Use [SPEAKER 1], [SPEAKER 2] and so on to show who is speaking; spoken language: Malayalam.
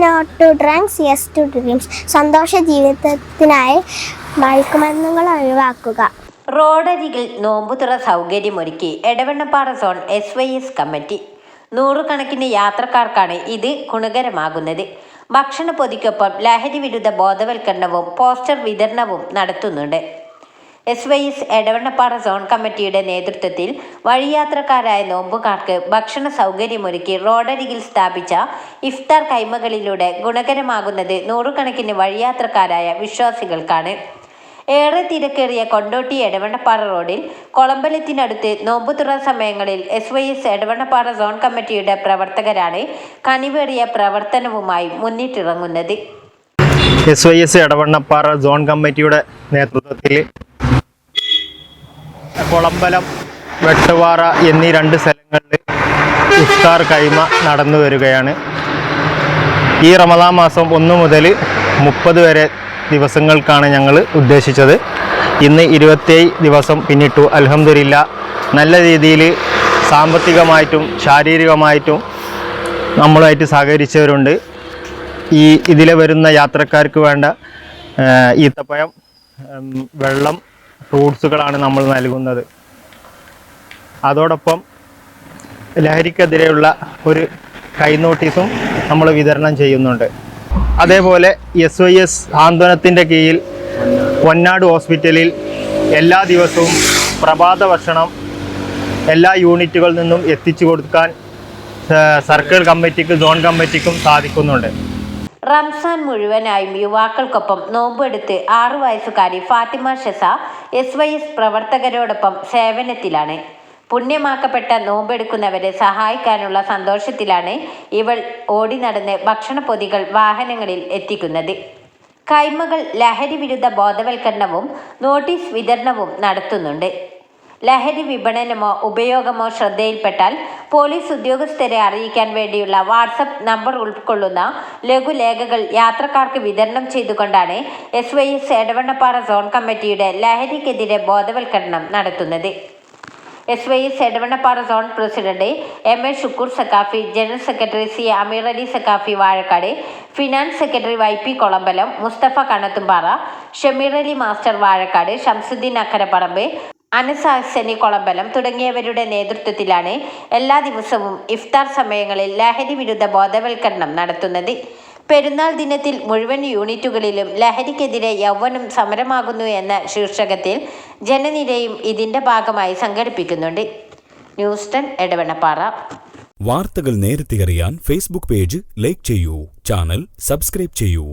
[SPEAKER 1] No to drugs, yes to dreams. സന്തോഷ ജീവിതത്തിനായി മയക്കുമരുന്നുകൾ ഒഴിവാക്കുക.
[SPEAKER 2] റോഡരികിൽ നോമ്പുതുറ സൗകര്യമൊരുക്കി എടവണ്ണപ്പാറ സോൺ SYS കമ്മിറ്റി. നൂറുകണക്കിന് യാത്രക്കാർക്കാണ് ഇത് ഗുണകരമാകുന്നത്. ഭക്ഷണ പൊതിക്കൊപ്പം ലഹരി വിരുദ്ധ ബോധവൽക്കരണവും പോസ്റ്റർ വിതരണവും നടത്തുന്നുണ്ട്. SYS എടവണ്ണപ്പാറ സോൺ കമ്മിറ്റിയുടെ നേതൃത്വത്തിൽ വഴിയാത്രക്കാരായ നോമ്പുകാർക്ക് ഭക്ഷണ സൗകര്യമൊരുക്കി റോഡരികിൽ സ്ഥാപിച്ച ഇഫ്താർ കൈമകളിലൂടെ ഗുണകരമാകുന്നത് നൂറുകണക്കിന് വഴിയാത്രക്കാരായ വിശ്വാസികൾക്കാണ്. ഏറെ തിരക്കേറിയ കൊണ്ടോട്ടി എടവണ്ണപ്പാറ റോഡിൽ കൊളമ്പലത്തിനടുത്ത് നോമ്പുതുറ സമയങ്ങളിൽ SYS എടവണ്ണപ്പാറ സോൺ കമ്മിറ്റിയുടെ പ്രവർത്തകരാണ് കനിവേറിയ പ്രവർത്തനവുമായി മുന്നിട്ടിറങ്ങുന്നത്.
[SPEAKER 3] SYS എടവണ്ണപ്പാറ സോൺ കമ്മിറ്റിയുടെ നേതൃത്വത്തിൽ കൊളമ്പലം, വെട്ടുപാറ എന്നീ 2 സ്ഥലങ്ങളിൽ ഇഫ്താർ കൈമ നടന്നു വരികയാണ്. ഈ റമദാൻ മാസം 1 മുതൽ 30 വരെ ദിവസങ്ങൾക്കാണ് ഞങ്ങൾ ഉദ്ദേശിച്ചത്. ഇന്ന് 27 ദിവസം പിന്നിട്ടു. അൽഹംദുലില്ലാ, നല്ല രീതിയിൽ സാമ്പത്തികമായിട്ടും ശാരീരികമായിട്ടും നമ്മളുമായിട്ട് സഹകരിച്ചവരുണ്ട്. ഇതിലെ വരുന്ന യാത്രക്കാർക്ക് വേണ്ട ഈത്തപ്പഴം, വെള്ളം, ഫ്രൂട്ട്സുകളാണ് നമ്മൾ നൽകുന്നത്. അതോടൊപ്പം ലഹരിക്കെതിരെയുള്ള ഒരു കൈനോട്ടീസും നമ്മൾ വിതരണം ചെയ്യുന്നുണ്ട്. അതേപോലെ SYS ആന്തോനത്തിൻ്റെ കീഴിൽ പൊന്നാട് ഹോസ്പിറ്റലിൽ എല്ലാ ദിവസവും പ്രഭാത ഭക്ഷണം എല്ലാ യൂണിറ്റുകളിൽ നിന്നും എത്തിച്ചു കൊടുക്കാൻ സർക്കിൾ കമ്മിറ്റിക്കും സോൺ കമ്മിറ്റിക്കും സാധിക്കുന്നുണ്ട്.
[SPEAKER 2] റംസാൻ മുഴുവനായും യുവാക്കൾക്കൊപ്പം നോമ്പെടുത്ത് 6 വയസ്സുകാരി ഫാത്തിമ ഷെസ SYS പ്രവർത്തകരോടൊപ്പം സേവനത്തിലാണ്. പുണ്യമാക്കപ്പെട്ട നോമ്പെടുക്കുന്നവരെ സഹായിക്കാനുള്ള സന്തോഷത്തിലാണ് ഇവൾ ഓടി നടന്ന് ഭക്ഷണപ്പൊതികൾ വാഹനങ്ങളിൽ എത്തിക്കുന്നത്. കൈമകൾ ലഹരി വിരുദ്ധ ബോധവൽക്കരണവും നോട്ടീസ് വിതരണവും നടത്തുന്നുണ്ട്. ലഹരി വിപണനമോ ഉപയോഗമോ ശ്രദ്ധയിൽപ്പെട്ടാൽ പോലീസ് ഉദ്യോഗസ്ഥരെ അറിയിക്കാൻ വേണ്ടിയുള്ള വാട്സപ്പ് നമ്പർ ഉൾക്കൊള്ളുന്ന ലഘുലേഖകൾ യാത്രക്കാർക്ക് വിതരണം ചെയ്തുകൊണ്ടാണ് SYS എടവണ്ണപ്പാറ സോൺ കമ്മിറ്റിയുടെ ലഹരിക്കെതിരെ ബോധവൽക്കരണം നടത്തുന്നത്. SYS Edavannappara zone president MA Shukoor Saqafi, general secretary C Ameer Ali Saqafi Vazhakkad, finance secretary YP Kolambalam, Musthafa Kanathumpara, Shameer Ali master Vazhakkad, Shamsudheen Akkaraparamba, Anas Hasani Kolambalam തുടങ്ങിയവരുടെ നേതൃത്വത്തിലാണ് എല്ലാ ദിവസവും ഇഫ്താർ സമയങ്ങളിൽ ലഹരി വിരുദ്ധ ബോധവൽക്കരണം നടത്തുന്നത്. പെരുന്നാൾ ദിനത്തിൽ മുഴുവൻ യൂണിറ്റുകളിലും ലഹരിക്കെതിരെ യൗവനം സമരമാകുന്നു എന്ന ശീർഷകത്തിൽ ജനനിരയും ഇതിന്റെ ഭാഗമായി സംഘടിപ്പിക്കുന്നുണ്ട്. ന്യൂസ് 10 എടവണ്ണപ്പാറ.
[SPEAKER 4] വാർത്തകൾ നേരത്തെ അറിയാൻ ഫേസ്ബുക്ക് പേജ് ലൈക്ക് ചെയ്യൂ, ചാനൽ സബ്സ്ക്രൈബ് ചെയ്യൂ.